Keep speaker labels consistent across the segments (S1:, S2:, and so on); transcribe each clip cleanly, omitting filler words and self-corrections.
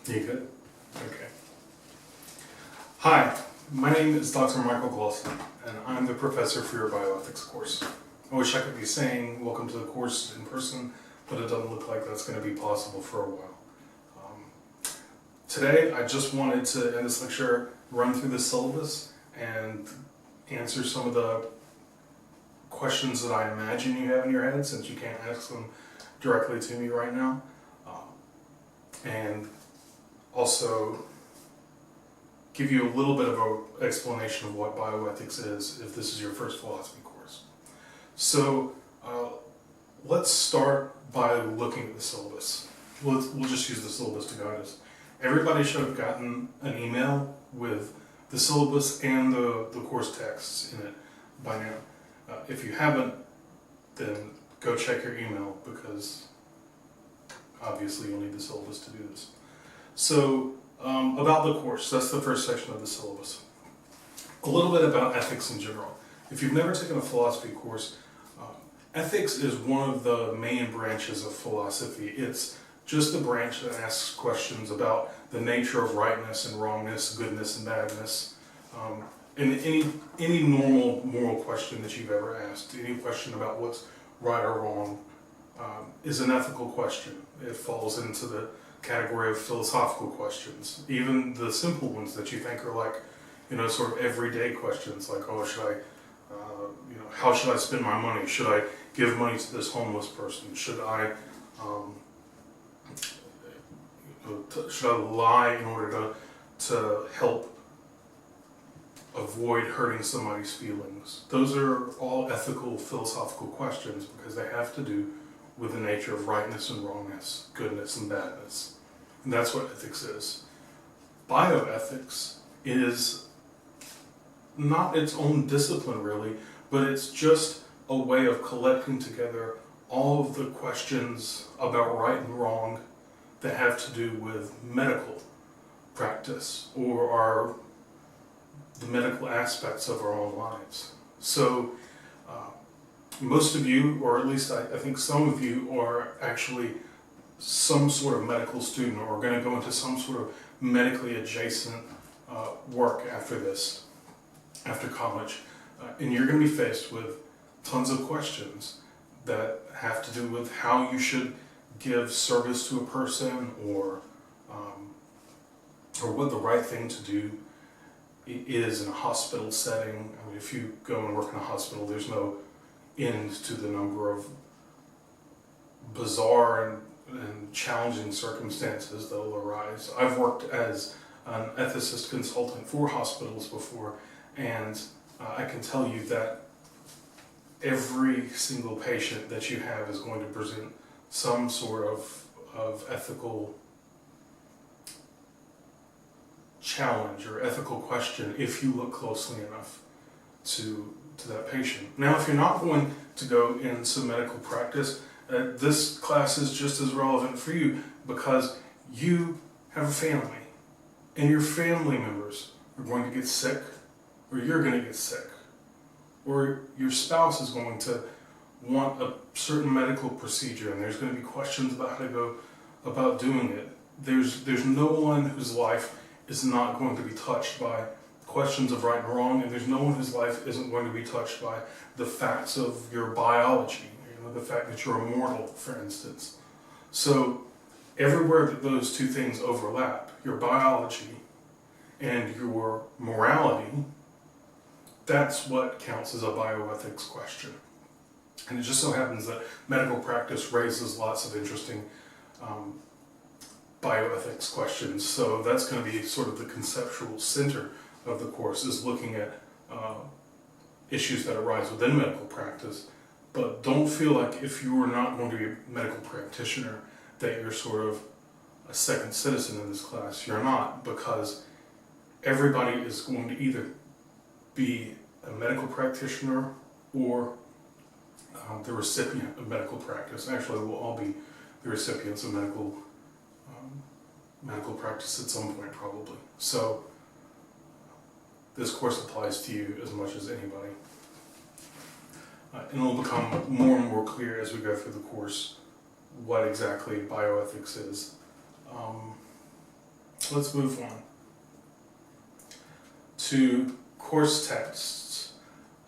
S1: You good? Okay. Hi, my name is Dr. Michael Glosson, and I'm the professor for your bioethics course. I wish I could be saying welcome to the course in person, but it doesn't look like that's going to be possible for a while. Today, I just wanted to, in this lecture, run through the syllabus and answer some of the questions that I imagine you have in your head, since you can't ask them directly to me right now. And also give you a little bit of an explanation of what bioethics is if this is your first philosophy course. So let's start by looking at the syllabus. We'll just use the syllabus to guide us. Everybody should have gotten an email with the syllabus and the course texts in it by now. If you haven't, then go check your email, because obviously you'll need the syllabus to do this. So about the course, that's the first section of the syllabus. A little bit about ethics in general. If you've never taken a philosophy course, ethics is one of the main branches of philosophy. It's just the branch that asks questions about the nature of rightness and wrongness, goodness and badness, and any normal moral question that you've ever asked, any question about what's right or wrong, is an ethical question. It falls into the category of philosophical questions. Even the simple ones that you think are like, sort of everyday questions, like, oh, how should I spend my money? Should I give money to this homeless person? Should I lie in order to help avoid hurting somebody's feelings? Those are all ethical, philosophical questions, because they have to do with the nature of rightness and wrongness, goodness and badness. And that's what ethics is. Bioethics is not its own discipline, really, but it's just a way of collecting together all of the questions about right and wrong that have to do with medical practice or the medical aspects of our own lives. So most of you, or at least I think some of you, are actually some sort of medical student, or are going to go into some sort of medically adjacent work after this, after college. And you're going to be faced with tons of questions that have to do with how you should give service to a person, or what the right thing to do is in a hospital setting. I mean, if you go and work in a hospital, there's no end to the number of bizarre and challenging circumstances that will arise. I've worked as an ethicist consultant for hospitals before, and I can tell you that every single patient that you have is going to present some sort of ethical challenge or ethical question if you look closely enough to that patient. Now, if you're not going to go into medical practice, this class is just as relevant for you, because you have a family, and your family members are going to get sick, or you're going to get sick, or your spouse is going to want a certain medical procedure, and there's going to be questions about how to go about doing it. There's no one whose life is not going to be touched by questions of right and wrong, and there's no one whose life isn't going to be touched by the facts of your biology, the fact that you're immortal, for instance. So everywhere that those two things overlap, your biology and your morality, that's what counts as a bioethics question. And it just so happens that medical practice raises lots of interesting bioethics questions. So that's going to be sort of the conceptual center of the course, is looking at issues that arise within medical practice. But don't feel like if you are not going to be a medical practitioner that you're sort of a second citizen in this class. You're not, because everybody is going to either be a medical practitioner or the recipient of medical practice. Actually, we'll all be the recipients of medical practice at some point, probably. So this course applies to you as much as anybody. And it'll become more and more clear as we go through the course what exactly bioethics is. let's move on to course texts.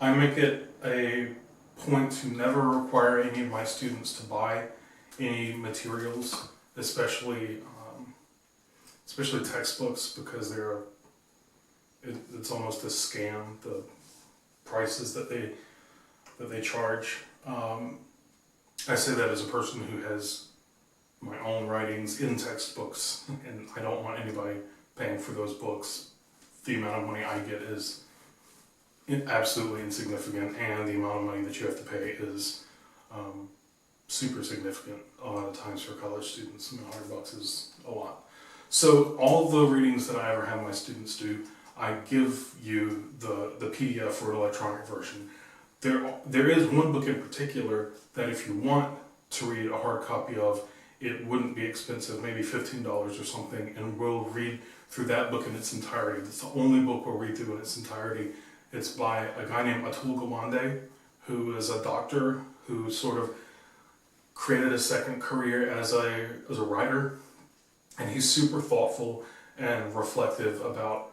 S1: I make it a point to never require any of my students to buy any materials, especially textbooks, because it's almost a scam, the prices that they charge. I say that as a person who has my own writings in textbooks, and I don't want anybody paying for those books. The amount of money I get is absolutely insignificant, and the amount of money that you have to pay is super significant a lot of times for college students. $100 is a lot. So all of the readings that I ever have my students do, I give you the PDF or electronic version. There is one book in particular that if you want to read a hard copy of, it wouldn't be expensive, maybe $15 or something, and we'll read through that book in its entirety. It's the only book we'll read through in its entirety. It's by a guy named Atul Gawande, who is a doctor who sort of created a second career as a writer, and he's super thoughtful and reflective about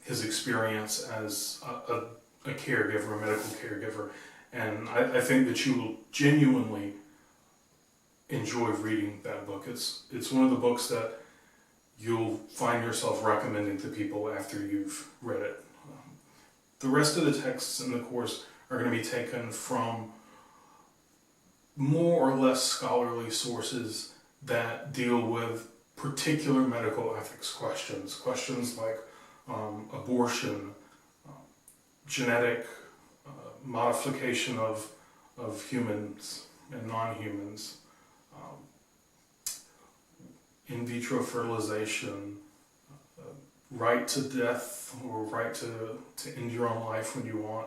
S1: his experience as a caregiver, a medical caregiver, and I think that you will genuinely enjoy reading that book. It's one of the books that you'll find yourself recommending to people after you've read it. The rest of the texts in the course are going to be taken from more or less scholarly sources that deal with particular medical ethics questions. Questions like abortion, genetic modification of humans and non-humans, in vitro fertilization, right to death or right to end your own life when you want,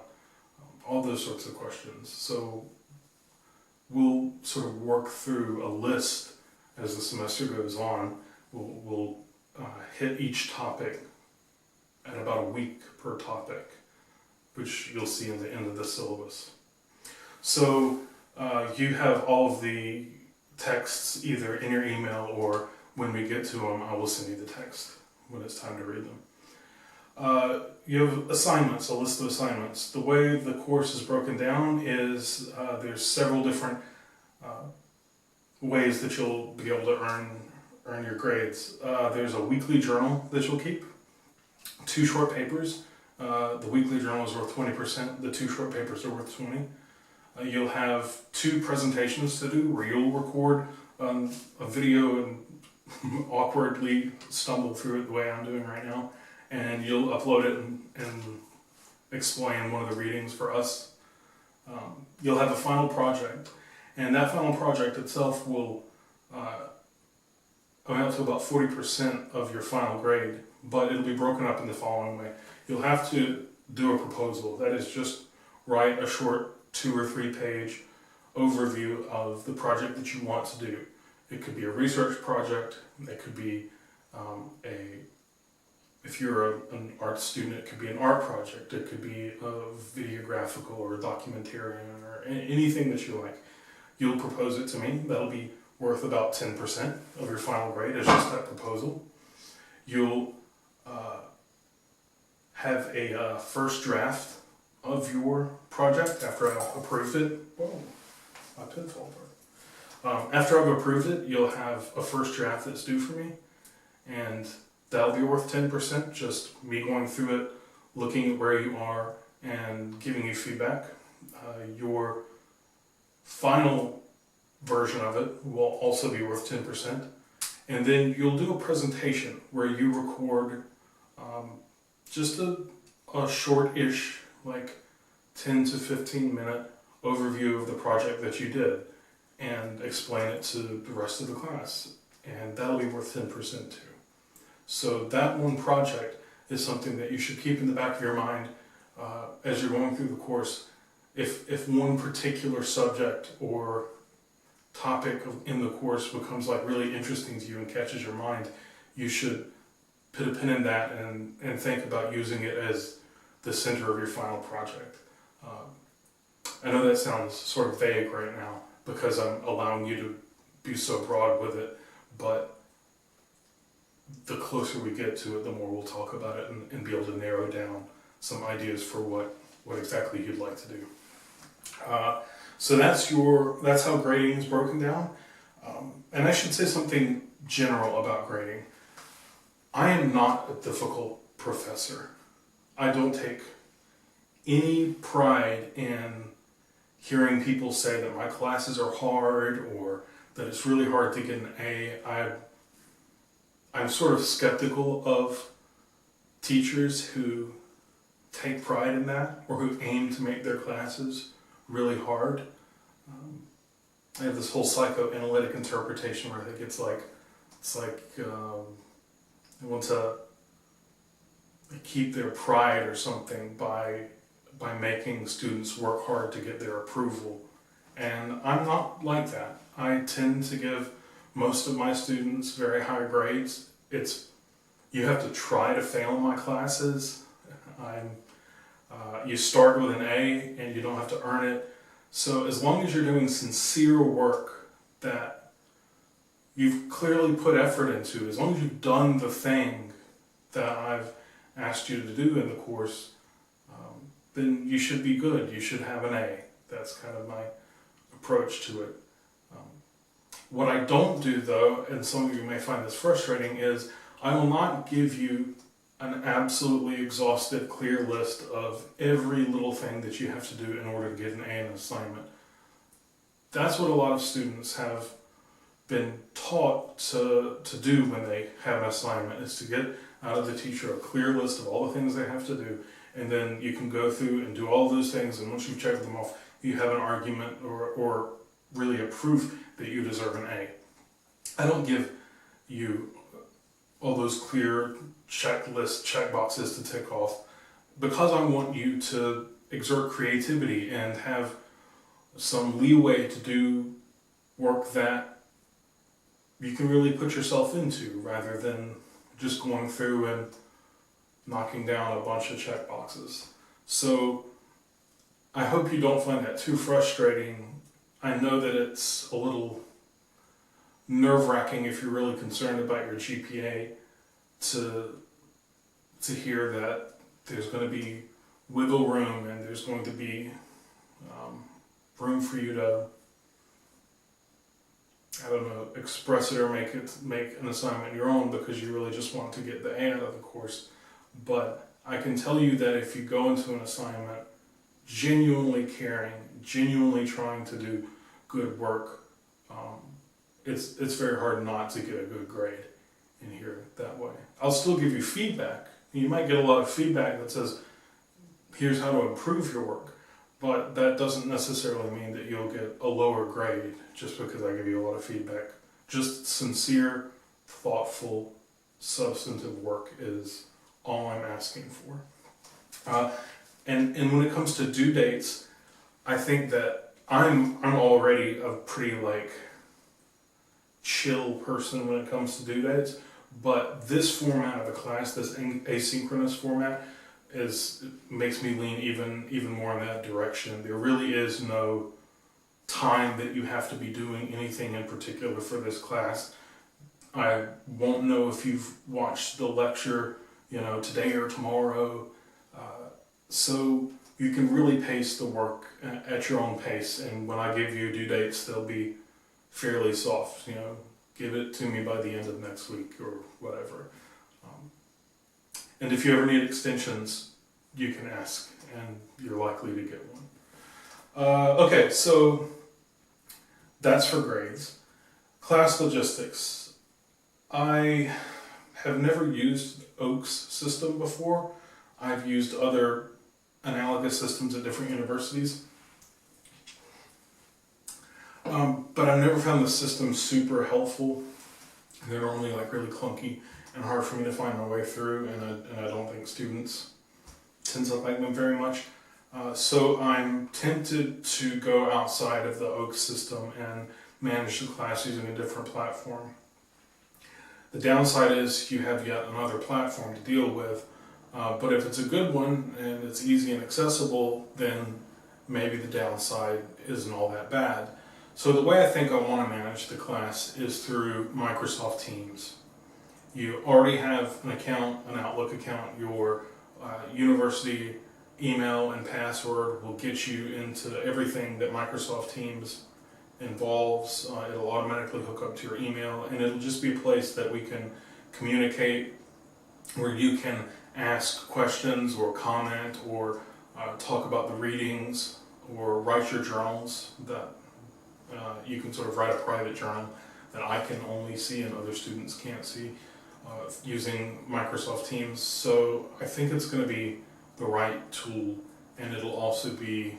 S1: all those sorts of questions. So we'll sort of work through a list as the semester goes on. We'll hit each topic at about a week per topic, which you'll see in the end of the syllabus. So you have all of the texts either in your email, or when we get to them, I will send you the text when it's time to read them. You have assignments, a list of assignments. The way the course is broken down is there's several different ways that you'll be able to earn your grades. There's a weekly journal that you'll keep, 2 short papers. The weekly journal is worth 20%, the 2 short papers are worth 20%. You'll have 2 presentations to do where you'll record a video and awkwardly stumble through it the way I'm doing right now, and you'll upload it and explain one of the readings for us. You'll have a final project, and that final project itself will amount to about 40% of your final grade, but it'll be broken up in the following way. You'll have to do a proposal. That is, just write a short 2 or 3 page overview of the project that you want to do. It could be a research project, it could be if you're an art student, it could be an art project, it could be a videographical or a documentarian or anything that you like. You'll propose it to me. That'll be worth about 10% of your final grade as just that proposal. You'll have a first draft of your project after I've approved it. Whoa, my pen fell apart. After I've approved it, you'll have a first draft that's due for me, and that'll be worth 10%, just me going through it, looking at where you are, and giving you feedback. Your final version of it will also be worth 10%, and then you'll do a presentation where you record just a short-ish, like 10 to 15 minute overview of the project that you did and explain it to the rest of the class, and that'll be worth 10% too. So that one project is something that you should keep in the back of your mind as you're going through the course. If one particular subject or topic in the course becomes like really interesting to you and catches your mind, you should put a pin in that and think about using it as the center of your final project. I know that sounds sort of vague right now because I'm allowing you to be so broad with it, but the closer we get to it, the more we'll talk about it and be able to narrow down some ideas for what exactly you'd like to do. So that's how grading is broken down. And I should say something general about grading. I am not a difficult professor. I don't take any pride in hearing people say that my classes are hard or that it's really hard to get an A. I'm sort of skeptical of teachers who take pride in that or who aim to make their classes really hard. I have this whole psychoanalytic interpretation where I think it's like they want to keep their pride or something by making students work hard to get their approval. And I'm not like that. I tend to give most of my students very high grades. You have to try to fail my classes. You start with an A and you don't have to earn it. So as long as you're doing sincere work that you've clearly put effort into, as long as you've done the thing that I've asked you to do in the course, then you should be good. You should have an A. That's kind of my approach to it. What I don't do though, and some of you may find this frustrating, is I will not give you an absolutely exhaustive, clear list of every little thing that you have to do in order to get an A in an assignment. That's what a lot of students have been taught to do when they have an assignment, is to get out of the teacher a clear list of all the things they have to do, and then you can go through and do all those things, and once you've checked them off, you have an argument or really a proof that you deserve an A. I don't give you all those clear checklist check boxes to tick off because I want you to exert creativity and have some leeway to do work that you can really put yourself into rather than just going through and knocking down a bunch of check boxes. So I hope you don't find that too frustrating. I know that it's a little nerve-wracking if you're really concerned about your GPA to hear that there's going to be wiggle room and there's going to be room for you to, I don't know, express it or make an assignment your own because you really just want to get the A out of the course. But I can tell you that if you go into an assignment genuinely caring, genuinely trying to do good work, it's very hard not to get a good grade in here that way. I'll still give you feedback. You might get a lot of feedback that says, here's how to improve your work, but that doesn't necessarily mean that you'll get a lower grade just because I give you a lot of feedback. Just sincere, thoughtful, substantive work is all I'm asking for. And when it comes to due dates, I think that I'm already a pretty chill person when it comes to due dates, but this format of a class, this asynchronous format, makes me lean even more in that direction. There really is no time that you have to be doing anything in particular for this class. I won't know if you've watched the lecture, today or tomorrow. So you can really pace the work at your own pace, and when I give you due dates, they'll be fairly soft. Give it to me by the end of next week or whatever. And if you ever need extensions, you can ask, and you're likely to get one. Okay, so that's for grades. Class logistics. I have never used Oak's system before. I've used other analogous systems at different universities. But I've never found the system super helpful. They're normally really clunky and hard for me to find my way through, and I don't think students tend to like them very much. So I'm tempted to go outside of the Oak system and manage the class using a different platform. The downside is you have yet another platform to deal with, but if it's a good one and it's easy and accessible, then maybe the downside isn't all that bad. So the way I think I want to manage the class is through Microsoft Teams. you already have an account, an Outlook account, your university email and password will get you into everything that Microsoft Teams involves. It'll automatically hook up to your email, and it'll just be a place that we can communicate, where you can ask questions or comment or talk about the readings or write your journals. That you can sort of write a private journal that I can only see and other students can't see using Microsoft Teams. So I think it's going to be the right tool, and it'll also be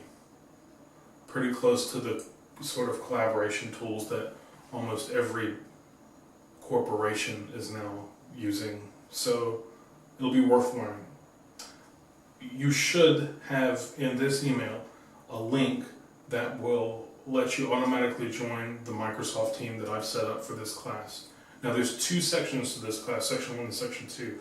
S1: pretty close to the sort of collaboration tools that almost every corporation is now using. So it'll be worth learning. You should have in this email a link that will let you automatically join the Microsoft team that I've set up for this class. Now there's two sections to this class, section 1 and section 2,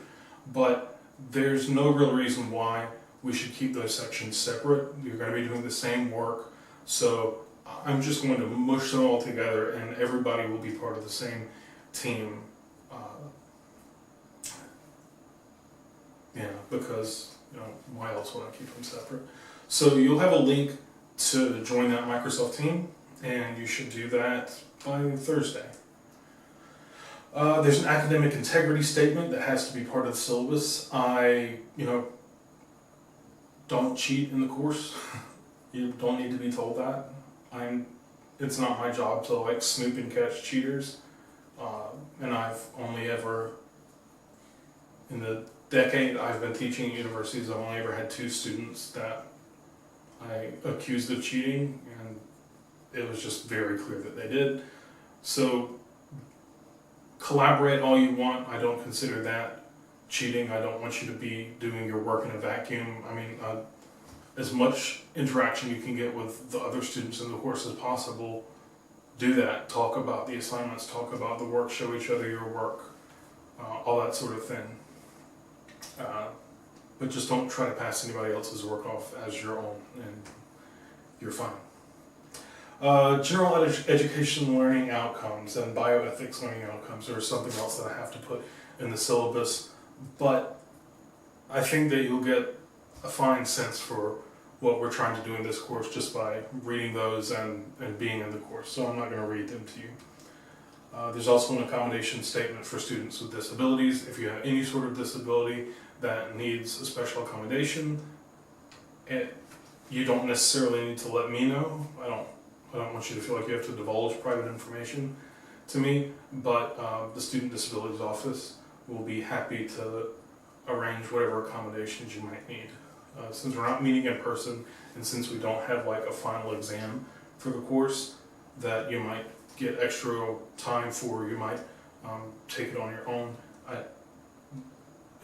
S1: but there's no real reason why we should keep those sections separate. You're going to be doing the same work, so I'm just going to mush them all together and everybody will be part of the same team. Because why else would I keep them separate? So you'll have a link to join that Microsoft team, and you should do that by Thursday. There's an academic integrity statement that has to be part of the syllabus. I, don't cheat in the course. You don't need to be told that. It's not my job to snoop and catch cheaters. And I've only ever, in the decade I've been teaching at universities, I've only ever had 2 students that I accused of cheating, and it was just very clear that they did. So collaborate all you want. I don't consider that cheating. I don't want you to be doing your work in a vacuum. As much interaction you can get with the other students in the course as possible, do that. Talk about the assignments, talk about the work, show each other your work, all that sort of thing. But just don't try to pass anybody else's work off as your own, and you're fine. General education learning outcomes and bioethics learning outcomes are something else that I have to put in the syllabus, but I think that you'll get a fine sense for what we're trying to do in this course just by reading those and being in the course, so I'm not going to read them to you. There's also an accommodation statement for students with disabilities. If you have any sort of disability that needs a special accommodation, you don't necessarily need to let me know. I don't want you to feel like you have to divulge private information to me, but the Student Disabilities Office will be happy to arrange whatever accommodations you might need. Since we're not meeting in person, and since we don't have a final exam for the course that you might get extra time for, you might take it on your own.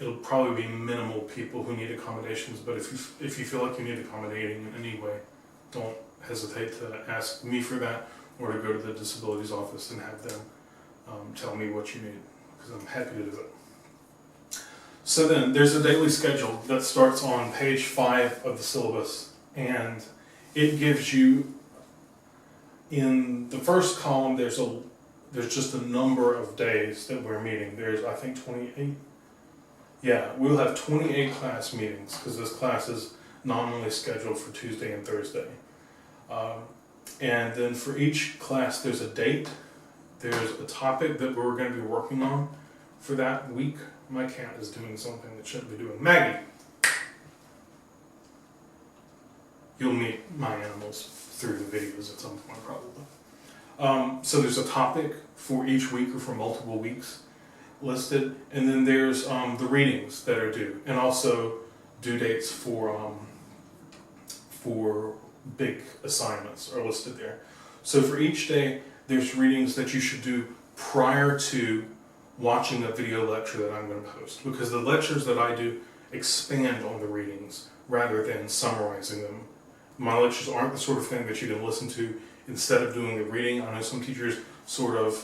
S1: It'll probably be minimal people who need accommodations, but if you feel like you need accommodating in any way, don't hesitate to ask me for that, or to go to the disabilities office and have them tell me what you need, because I'm happy to do it. So then there's a daily schedule that starts on page 5 of the syllabus, and it gives you, in the first column there's just a number of days that we're meeting. There's, I think, 28. Yeah, we'll have 28 class meetings, because this class is nominally scheduled for Tuesday and Thursday. And then for each class there's a date, there's a topic that we're going to be working on for that week. My cat is doing something that shouldn't be doing. Maggie! You'll meet my animals through the videos at some point, probably. So there's a topic for each week or for multiple weeks listed, and then there's the readings that are due, and also due dates for big assignments are listed there. So for each day, there's readings that you should do prior to watching a video lecture that I'm going to post, because the lectures that I do expand on the readings rather than summarizing them. My lectures aren't the sort of thing that you can listen to instead of doing the reading. I know some teachers sort of,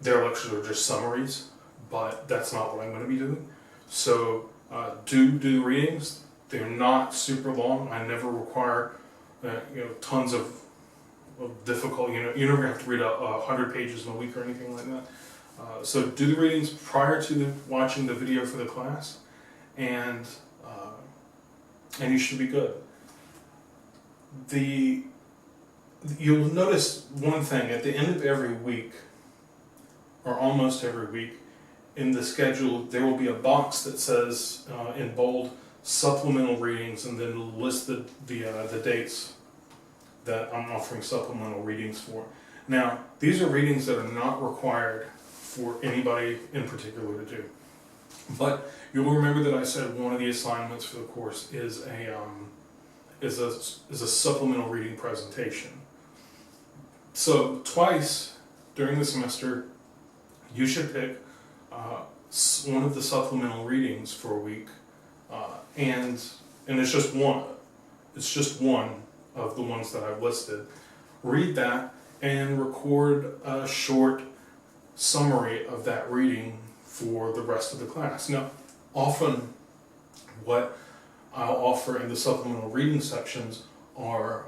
S1: their lectures are just summaries, but that's not what I'm going to be doing. So do the readings. They're not super long. I never require tons of difficult, you never have to read 100 pages in a week or anything like that. So do the readings prior to watching the video for the class, and you should be good. You'll notice one thing at the end of every week, or almost every week, in the schedule there will be a box that says in bold supplemental readings, and then it'll list the dates that I'm offering supplemental readings for. Now, these are readings that are not required for anybody in particular to do. But you'll remember that I said one of the assignments for the course is a supplemental reading presentation. So twice during the semester, you should pick one of the supplemental readings for a week, and it's just one. It's just one of the ones that I've listed. Read that and record a short summary of that reading for the rest of the class. Now, often what I'll offer in the supplemental reading sections are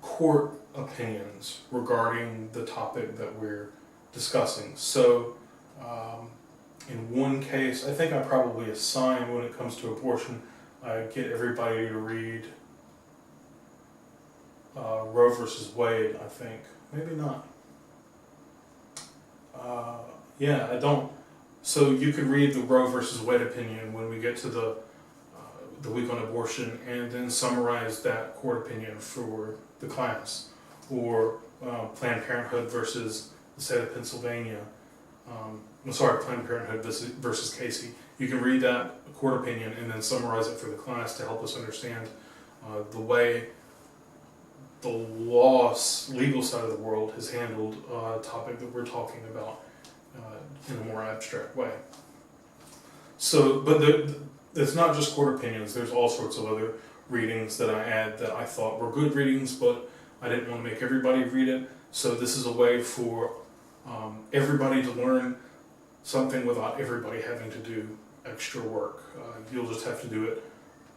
S1: court opinions regarding the topic that we're discussing. So, in one case, I think I probably assign, when it comes to abortion, I get everybody to read Roe versus Wade, I think. Maybe not. Yeah, I don't. So you could read the Roe versus Wade opinion when we get to the week on abortion, and then summarize that court opinion for the class. Or Planned Parenthood versus the state of Pennsylvania. Planned Parenthood versus Casey. You can read that court opinion and then summarize it for the class to help us understand the way the legal side of the world has handled a topic that we're talking about in a more abstract way. So, but it's not just court opinions. There's all sorts of other readings that I add that I thought were good readings, but I didn't want to make everybody read it. So this is a way for everybody to learn something without everybody having to do extra work. You'll just have to do it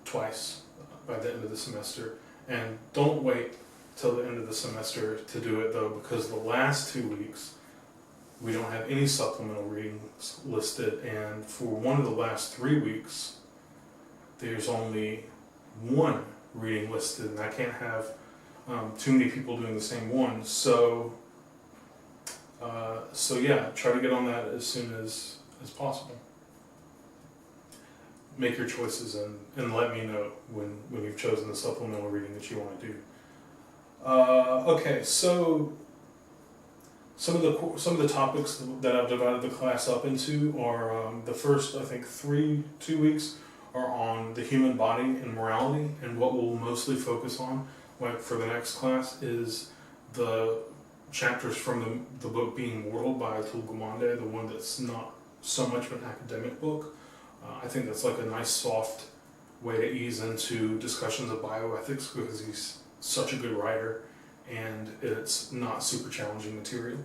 S1: twice by the end of the semester. And don't wait till the end of the semester to do it, though, because the last 2 weeks we don't have any supplemental readings listed, and for one of the last 3 weeks there's only one reading listed, and I can't have too many people doing the same one. So yeah, try to get on that as soon as possible. Make your choices and let me know when you've chosen the supplemental reading that you want to do. Okay, so some of the topics that I've divided the class up into are the first, I think, 2 weeks are on the human body and morality, and what we'll mostly focus on, like for the next class, is the chapters from the book Being Mortal by Atul Gawande, the one that's not so much of an academic book. I think that's like a nice soft way to ease into discussions of bioethics, because he's such a good writer and it's not super challenging material.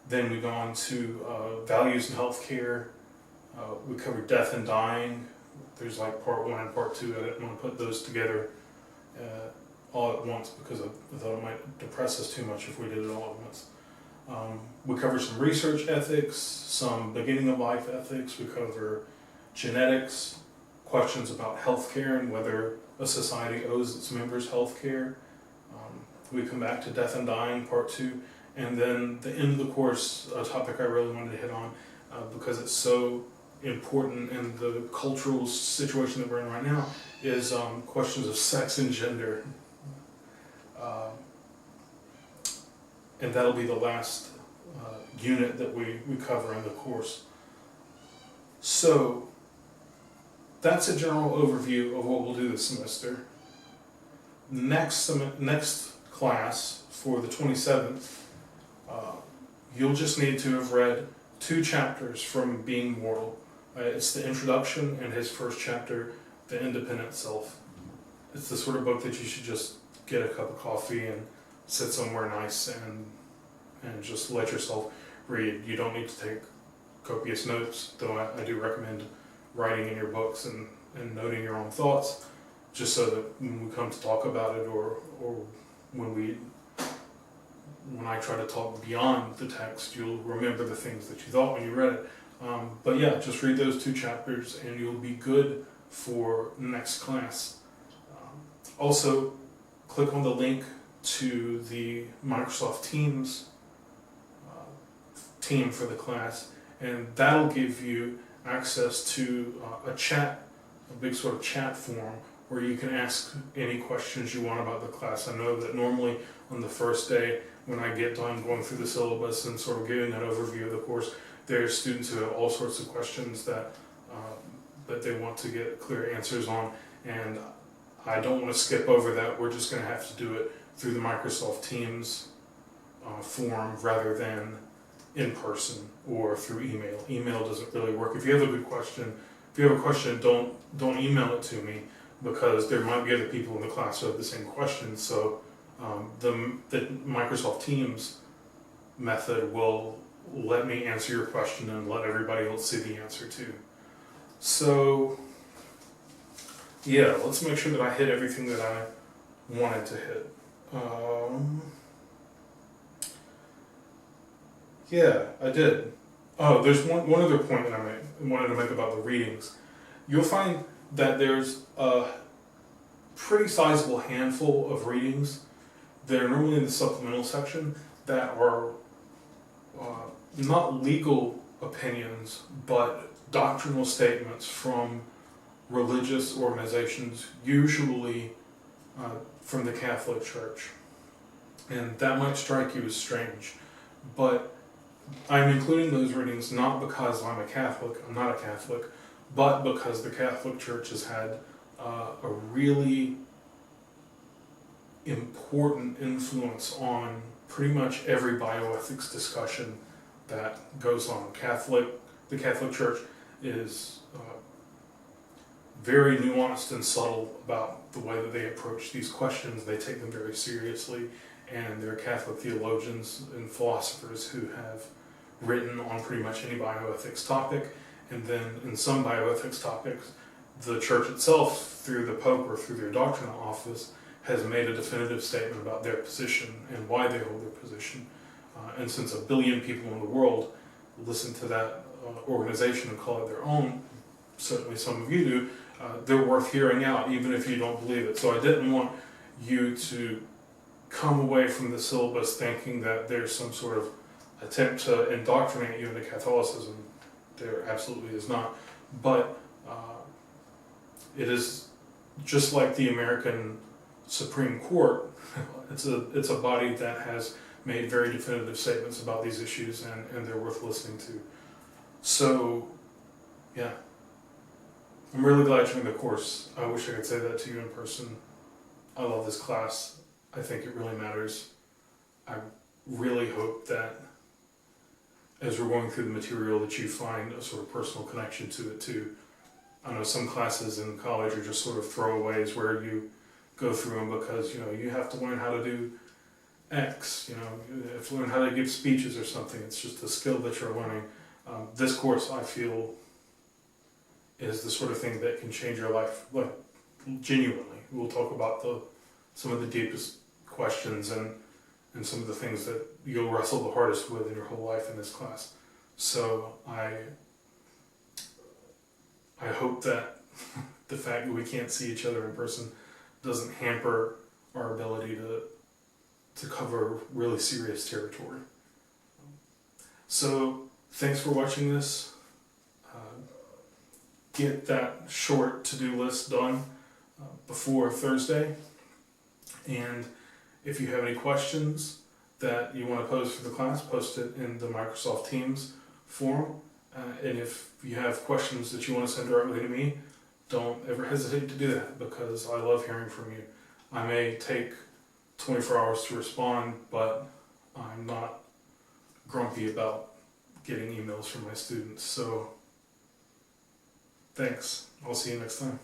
S1: Then we go on to values in healthcare. We cover death and dying. There's like part 1 and part 2. I didn't want to put those together all at once because I thought it might depress us too much if we did it all at once. We cover some research ethics, some beginning of life ethics. We cover genetics, questions about healthcare and whether a society owes its members healthcare. We come back to death and dying, part 2, and then the end of the course, a topic I really wanted to hit on because it's so important in the cultural situation that we're in right now, is questions of sex and gender. And that'll be the last unit that we cover in the course. So that's a general overview of what we'll do this semester. Next class, for the 27th, you'll just need to have read 2 chapters from Being Mortal. It's the introduction and his first chapter, The Independent Self. It's the sort of book that you should just get a cup of coffee and sit somewhere nice and just let yourself read. You don't need to take copious notes, though I do recommend writing in your books and noting your own thoughts, just so that when we come to talk about it or when we when I try to talk beyond the text, you'll remember the things that you thought when you read it. But yeah, just read those 2 chapters and you'll be good for next class. Also, click on the link to the Microsoft Teams team for the class, and that'll give you access to a big sort of chat forum where you can ask any questions you want about the class. I know that normally on the first day, when I get done going through the syllabus and sort of giving that overview of the course, there's students who have all sorts of questions that they want to get clear answers on, and I don't want to skip over that. We're just going to have to do it through the Microsoft Teams forum rather than in person or through email. Email doesn't really work. If you have a question, don't email it to me, because there might be other people in the class who have the same question. So the Microsoft Teams method will let me answer your question and let everybody else see the answer too. So yeah, let's make sure that I hit everything that I wanted to hit. Yeah, I did. Oh, there's one other point that I wanted to make about the readings. You'll find that there's a pretty sizable handful of readings that are normally in the supplemental section that are not legal opinions, but doctrinal statements from religious organizations, usually from the Catholic Church. And that might strike you as strange, but I'm including those readings not because I'm not a Catholic, but because the Catholic Church has had a really important influence on pretty much every bioethics discussion that goes on. The Catholic Church is very nuanced and subtle about the way that they approach these questions. They take them very seriously, and there are Catholic theologians and philosophers who have written on pretty much any bioethics topic, and then in some bioethics topics, the Church itself, through the Pope or through their doctrinal office, has made a definitive statement about their position and why they hold their position. And since 1 billion people in the world listen to that organization and call it their own, certainly some of you do, they're worth hearing out even if you don't believe it. So I didn't want you to come away from the syllabus thinking that there's some sort of attempt to indoctrinate you into Catholicism. There absolutely is not. But it is just like the American Supreme Court. It's a body that has made very definitive statements about these issues, and they're worth listening to. So, yeah. I'm really glad you're in the course. I wish I could say that to you in person. I love this class. I think it really matters. I really hope that as we're going through the material that you find a sort of personal connection to it too. I know some classes in college are just sort of throwaways where you go through them because, you have to learn how to do X, you have to learn how to give speeches or something. It's just a skill that you're learning. This course, I feel, is the sort of thing that can change your life, like, genuinely. We'll talk about some of the deepest questions and some of the things that you'll wrestle the hardest with in your whole life in this class. So I hope that the fact that we can't see each other in person doesn't hamper our ability to cover really serious territory. So thanks for watching this. Get that short to-do list done before Thursday. And if you have any questions that you want to pose for the class, post it in the Microsoft Teams forum. And if you have questions that you want to send directly to me, don't ever hesitate to do that, because I love hearing from you. I may take 24 hours to respond, but I'm not grumpy about getting emails from my students. So thanks. I'll see you next time.